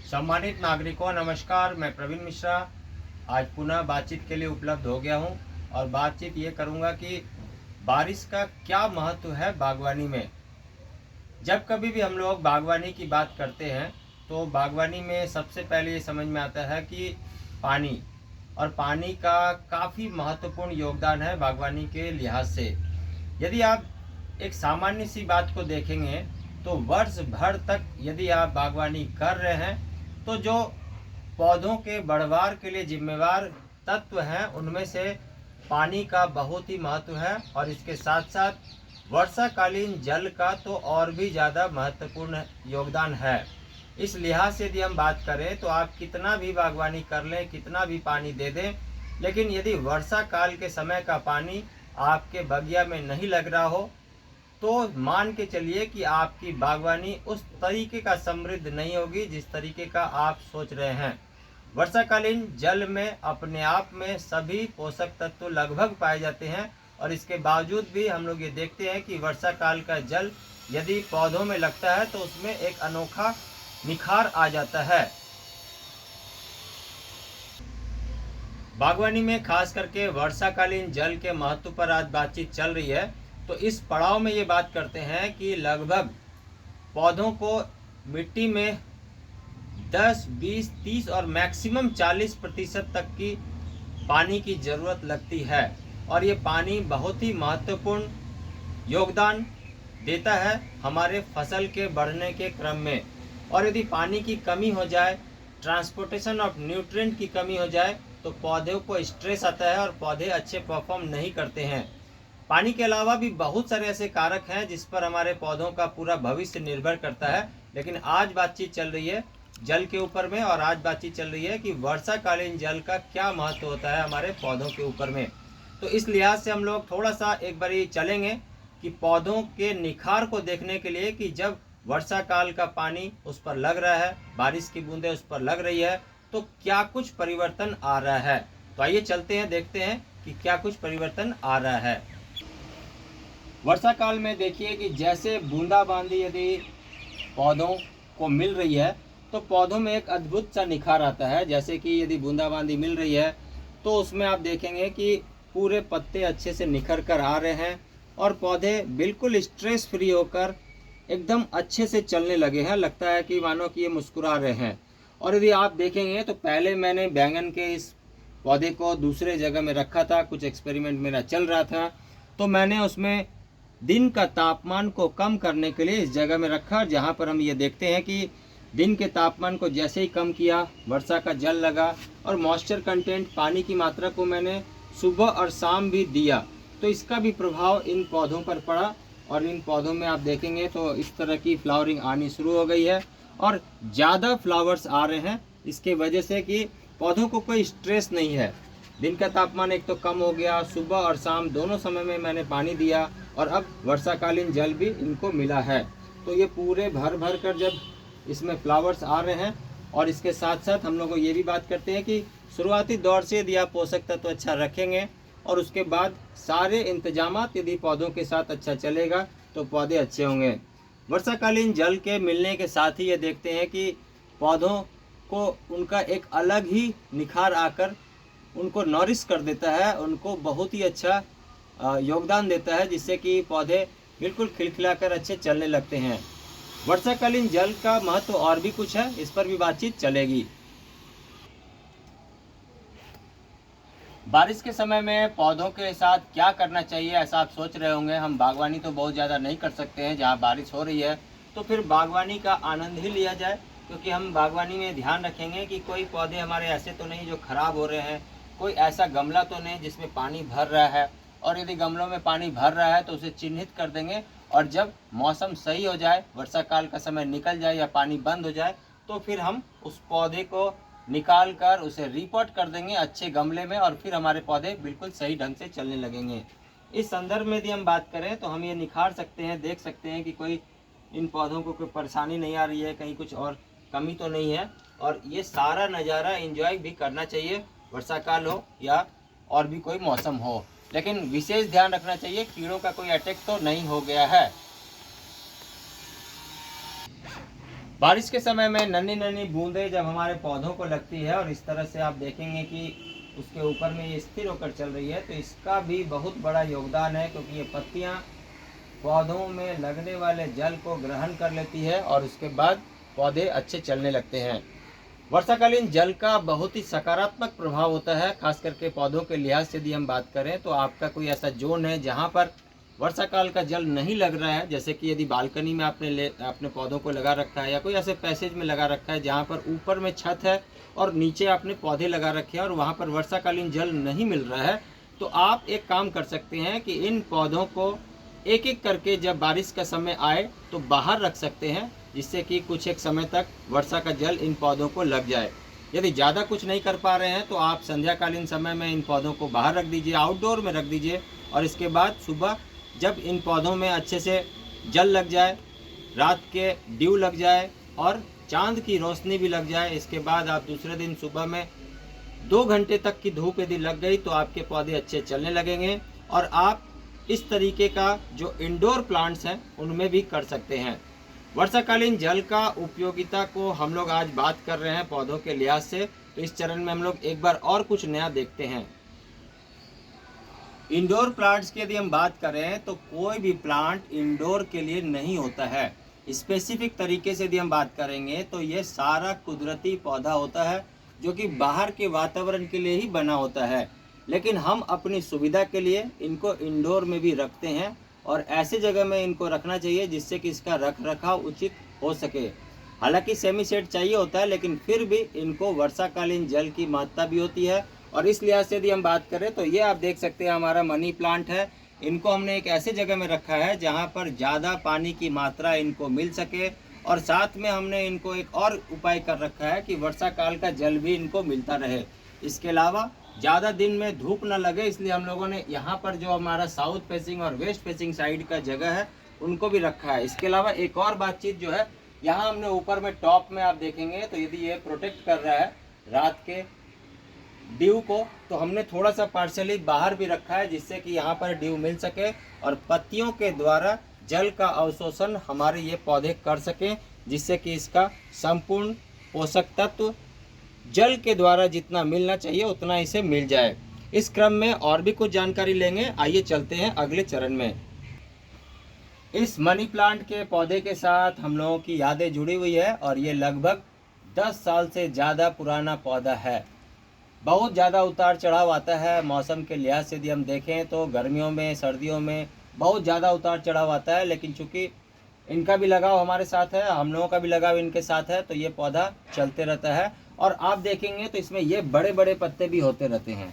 सम्मानित नागरिकों नमस्कार, मैं प्रवीण मिश्रा आज पुनः बातचीत के लिए उपलब्ध हो गया हूं और बातचीत ये करूंगा कि बारिश का क्या महत्व है बागवानी में। जब कभी भी हम लोग बागवानी की बात करते हैं तो बागवानी में सबसे पहले ये समझ में आता है कि पानी और पानी का काफ़ी महत्वपूर्ण योगदान है बागवानी के लिहाज से। यदि आप एक सामान्य सी बात को देखेंगे तो वर्ष भर तक यदि आप बागवानी कर रहे हैं तो जो पौधों के बढ़वार के लिए जिम्मेवार तत्व हैं उनमें से पानी का बहुत ही महत्व है और इसके साथ साथ वर्षाकालीन जल का तो और भी ज़्यादा महत्वपूर्ण योगदान है। इस लिहाज से यदि हम बात करें तो आप कितना भी बागवानी कर लें, कितना भी पानी दे दें, लेकिन यदि वर्षा काल के समय का पानी आपके बगिया में नहीं लग रहा हो तो मान के चलिए कि आपकी बागवानी उस तरीके का समृद्ध नहीं होगी जिस तरीके का आप सोच रहे हैं। वर्षाकालीन जल में अपने आप में सभी पोषक तत्व लगभग पाए जाते हैं और इसके बावजूद भी हम लोग ये देखते हैं कि वर्षा काल का जल यदि पौधों में लगता है तो उसमें एक अनोखा निखार आ जाता है। बागवानी में खास करके वर्षाकालीन जल के महत्व पर आज बातचीत चल रही है। तो इस पड़ाव में ये बात करते हैं कि लगभग पौधों को मिट्टी में 10, 20, 30 और मैक्सिमम 40% तक की पानी की ज़रूरत लगती है और ये पानी बहुत ही महत्वपूर्ण योगदान देता है हमारे फसल के बढ़ने के क्रम में। और यदि पानी की कमी हो जाए, ट्रांसपोर्टेशन ऑफ न्यूट्रिएंट की कमी हो जाए तो पौधों को स्ट्रेस आता है और पौधे अच्छे परफॉर्म नहीं करते हैं। पानी के अलावा भी बहुत सारे ऐसे कारक हैं जिस पर हमारे पौधों का पूरा भविष्य निर्भर करता है, लेकिन आज बातचीत चल रही है जल के ऊपर में और आज बातचीत चल रही है कि वर्षाकालीन जल का क्या महत्व होता है हमारे पौधों के ऊपर में। तो इस लिहाज से हम लोग थोड़ा सा एक बारी चलेंगे कि पौधों के निखार को देखने के लिए कि जब वर्षा काल का पानी उस पर लग रहा है, बारिश की बूंदें उस पर लग रही है तो क्या कुछ परिवर्तन आ रहा है। तो आइए चलते हैं, देखते हैं कि क्या कुछ परिवर्तन आ रहा है। वर्षा काल में देखिए कि जैसे बूंदाबांदी यदि पौधों को मिल रही है तो पौधों में एक अद्भुत सा निखार आता है। जैसे कि यदि बूंदाबांदी मिल रही है तो उसमें आप देखेंगे कि पूरे पत्ते अच्छे से निखर कर आ रहे हैं और पौधे बिल्कुल स्ट्रेस फ्री होकर एकदम अच्छे से चलने लगे हैं। लगता है कि मानो कि ये मुस्कुरा रहे हैं। और यदि आप देखेंगे तो पहले मैंने बैंगन के इस पौधे को दूसरे जगह में रखा था, कुछ एक्सपेरिमेंट मेरा चल रहा था, तो मैंने उसमें दिन का तापमान को कम करने के लिए इस जगह में रखा, जहाँ पर हम ये देखते हैं कि दिन के तापमान को जैसे ही कम किया, वर्षा का जल लगा और मॉइस्चर कंटेंट पानी की मात्रा को मैंने सुबह और शाम भी दिया, तो इसका भी प्रभाव इन पौधों पर पड़ा और इन पौधों में आप देखेंगे तो इस तरह की फ्लावरिंग आनी शुरू हो गई है और ज़्यादा फ्लावर्स आ रहे हैं। इसके वजह से कि पौधों को कोई स्ट्रेस नहीं है। दिन का तापमान एक तो कम हो गया, सुबह और शाम दोनों समय में मैंने पानी दिया और अब वर्षाकालीन जल भी इनको मिला है। तो ये पूरे भर भर कर जब इसमें फ्लावर्स आ रहे हैं और इसके साथ साथ हम लोग ये भी बात करते हैं कि शुरुआती दौर से यदि आप पोषक तत्व अच्छा रखेंगे और उसके बाद सारे इंतजामात यदि पौधों के साथ अच्छा चलेगा तो पौधे अच्छे होंगे। वर्षाकालीन जल के मिलने के साथ ही ये देखते हैं कि पौधों को उनका एक अलग ही निखार आकर उनको नॉरिश कर देता है, उनको बहुत ही अच्छा योगदान देता है, जिससे कि पौधे बिल्कुल खिलखिलाकर अच्छे चलने लगते हैं। वर्षाकालीन जल का महत्व और भी कुछ है, इस पर भी बातचीत चलेगी। बारिश के समय में पौधों के साथ क्या करना चाहिए, ऐसा आप सोच रहे होंगे। हम बागवानी तो बहुत ज़्यादा नहीं कर सकते हैं जहाँ बारिश हो रही है, तो फिर बागवानी का आनंद ही लिया जाए, क्योंकि हम बागवानी में ध्यान रखेंगे कि कोई पौधे हमारे ऐसे तो नहीं जो ख़राब हो रहे हैं, कोई ऐसा गमला तो नहीं जिसमें पानी भर रहा है, और यदि गमलों में पानी भर रहा है तो उसे चिन्हित कर देंगे और जब मौसम सही हो जाए, वर्षा काल का समय निकल जाए या पानी बंद हो जाए, तो फिर हम उस पौधे को निकाल कर उसे रिपोर्ट कर देंगे अच्छे गमले में और फिर हमारे पौधे बिल्कुल सही ढंग से चलने लगेंगे। इस संदर्भ में यदि हम बात करें तो हम ये निखार सकते हैं, देख सकते हैं कि कोई इन पौधों को कोई परेशानी नहीं आ रही है, कहीं कुछ और कमी तो नहीं है, और ये सारा नज़ारा एंजॉय भी करना चाहिए, वर्षा काल हो या और भी कोई मौसम हो। लेकिन विशेष ध्यान रखना चाहिए कीड़ों का कोई अटैक तो नहीं हो गया है। बारिश के समय में नन्ही नन्ही बूंदें जब हमारे पौधों को लगती है और इस तरह से आप देखेंगे कि उसके ऊपर में ये स्थिर होकर चल रही है, तो इसका भी बहुत बड़ा योगदान है, क्योंकि ये पत्तियां पौधों में लगने वाले जल को ग्रहण कर लेती है और उसके बाद पौधे अच्छे चलने लगते हैं। वर्षाकालीन जल का बहुत ही सकारात्मक प्रभाव होता है, खास करके पौधों के लिहाज से यदि हम बात करें तो आपका कोई ऐसा जोन है जहाँ पर वर्षा काल का जल नहीं लग रहा है, जैसे कि यदि बालकनी में आपने अपने पौधों को लगा रखा है या कोई ऐसे पैसेज में लगा रखा है जहाँ पर ऊपर में छत है और नीचे आपने पौधे लगा रखे हैं और वहाँ पर वर्षाकालीन जल नहीं मिल रहा है, तो आप एक काम कर सकते हैं कि इन पौधों को एक एक करके जब बारिश का समय आए तो बाहर रख सकते हैं, जिससे कि कुछ एक समय तक वर्षा का जल इन पौधों को लग जाए। यदि ज़्यादा कुछ नहीं कर पा रहे हैं तो आप संध्याकालीन समय में इन पौधों को बाहर रख दीजिए, आउटडोर में रख दीजिए, और इसके बाद सुबह जब इन पौधों में अच्छे से जल लग जाए, रात के ड्यू लग जाए और चांद की रोशनी भी लग जाए, इसके बाद आप दूसरे दिन सुबह में 2 घंटे तक की धूप यदि लग गई तो आपके पौधे अच्छे चलने लगेंगे। और आप इस तरीके का जो इंडोर प्लांट्स हैं उनमें भी कर सकते हैं। वर्षाकालीन जल का उपयोगिता को हम लोग आज बात कर रहे हैं पौधों के लिहाज से, तो इस चरण में हम लोग एक बार और कुछ नया देखते हैं। इंडोर प्लांट्स की यदि हम बात करें तो कोई भी प्लांट इंडोर के लिए नहीं होता है। स्पेसिफिक तरीके से यदि हम बात करेंगे तो ये सारा कुदरती पौधा होता है जो कि बाहर के वातावरण के लिए ही बना होता है, लेकिन हम अपनी सुविधा के लिए इनको इंडोर में भी रखते हैं और ऐसे जगह में इनको रखना चाहिए जिससे कि इसका रख रखाव उचित हो सके। हालांकि सेमी सेट चाहिए होता है, लेकिन फिर भी इनको वर्षाकालीन जल की महत्ता भी होती है। और इस लिहाज से यदि हम बात करें तो ये आप देख सकते हैं हमारा मनी प्लांट है। इनको हमने एक ऐसे जगह में रखा है जहाँ पर ज़्यादा पानी की मात्रा इनको मिल सके, और साथ में हमने इनको एक और उपाय कर रखा है कि वर्षा काल का जल भी इनको मिलता रहे। इसके अलावा ज़्यादा दिन में धूप न लगे, इसलिए हम लोगों ने यहाँ पर जो हमारा साउथ फेसिंग और वेस्ट फेसिंग साइड का जगह है उनको भी रखा है। इसके अलावा एक और बातचीत जो है, यहाँ हमने ऊपर में टॉप में आप देखेंगे तो यदि ये प्रोटेक्ट कर रहा है रात के ड्यू को, तो हमने थोड़ा सा पार्शली बाहर भी रखा है जिससे कि यहाँ पर ड्यू मिल सके और पत्तियों के द्वारा जल का अवशोषण हमारे ये पौधे कर सकें, जिससे कि इसका संपूर्ण पोषक तत्व जल के द्वारा जितना मिलना चाहिए उतना इसे मिल जाए। इस क्रम में और भी कुछ जानकारी लेंगे, आइए चलते हैं अगले चरण में। इस मनी प्लांट के पौधे के साथ हम लोगों की यादें जुड़ी हुई है और ये लगभग 10 साल से ज़्यादा पुराना पौधा है। बहुत ज़्यादा उतार चढ़ाव आता है मौसम के लिहाज से यदि हम देखें तो गर्मियों में सर्दियों में बहुत ज़्यादा उतार चढ़ाव आता है, लेकिन चूँकि इनका भी लगाव हमारे साथ है, हम लोगों का भी लगाव इनके साथ है, तो ये पौधा चलते रहता है। और आप देखेंगे तो इसमें ये बड़े बड़े पत्ते भी होते रहते हैं,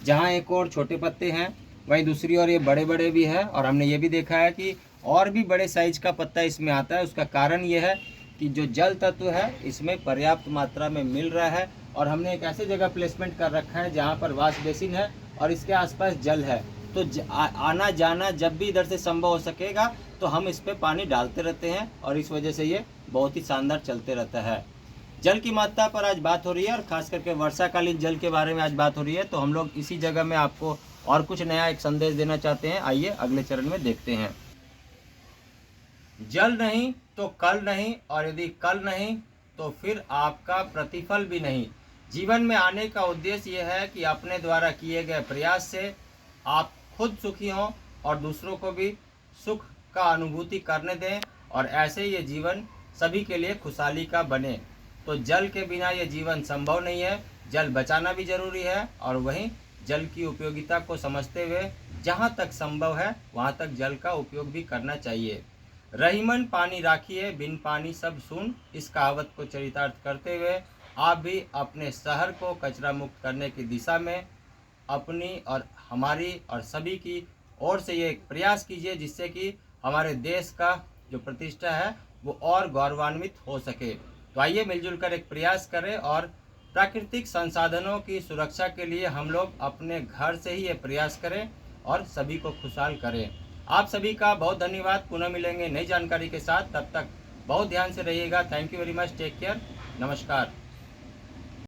जहाँ एक और छोटे पत्ते हैं वहीं दूसरी ओर ये बड़े बड़े भी हैं। और हमने ये भी देखा है कि और भी बड़े साइज का पत्ता इसमें आता है। उसका कारण ये है कि जो जल तत्व है इसमें पर्याप्त मात्रा में मिल रहा है और हमने एक ऐसे जगह प्लेसमेंट कर रखा है जहाँ पर वाश बेसिन है और इसके आसपास जल है, तो आना जाना जब भी इधर से संभव हो सकेगा तो हम इस पर पानी डालते रहते हैं और इस वजह से ये बहुत ही शानदार चलते रहता है। जल की महत्ता पर आज बात हो रही है और ख़ास करके वर्षाकालीन जल के बारे में आज बात हो रही है, तो हम लोग इसी जगह में आपको और कुछ नया एक संदेश देना चाहते हैं। आइए अगले चरण में देखते हैं। जल नहीं तो कल नहीं, और यदि कल नहीं तो फिर आपका प्रतिफल भी नहीं। जीवन में आने का उद्देश्य यह है कि अपने द्वारा किए गए प्रयास से आप खुद सुखी हों और दूसरों को भी सुख का अनुभूति करने दें, और ऐसे ये जीवन सभी के लिए खुशहाली का बने। तो जल के बिना ये जीवन संभव नहीं है। जल बचाना भी जरूरी है और वहीं जल की उपयोगिता को समझते हुए जहाँ तक संभव है वहाँ तक जल का उपयोग भी करना चाहिए। रहीमन पानी राखिए, बिन पानी सब सून, इस कहावत को चरितार्थ करते हुए आप भी अपने शहर को कचरा मुक्त करने की दिशा में अपनी और हमारी और सभी की ओर से ये एक प्रयास कीजिए, जिससे कि हमारे देश का जो प्रतिष्ठा है वो और गौरवान्वित हो सके। तो आइए मिलजुल कर एक प्रयास करें और प्राकृतिक संसाधनों की सुरक्षा के लिए हम लोग अपने घर से ही ये प्रयास करें और सभी को खुशहाल करें। आप सभी का बहुत धन्यवाद। पुनः मिलेंगे नई जानकारी के साथ, तब तक बहुत ध्यान से रहिएगा। Thank you very much. Take care. नमस्कार।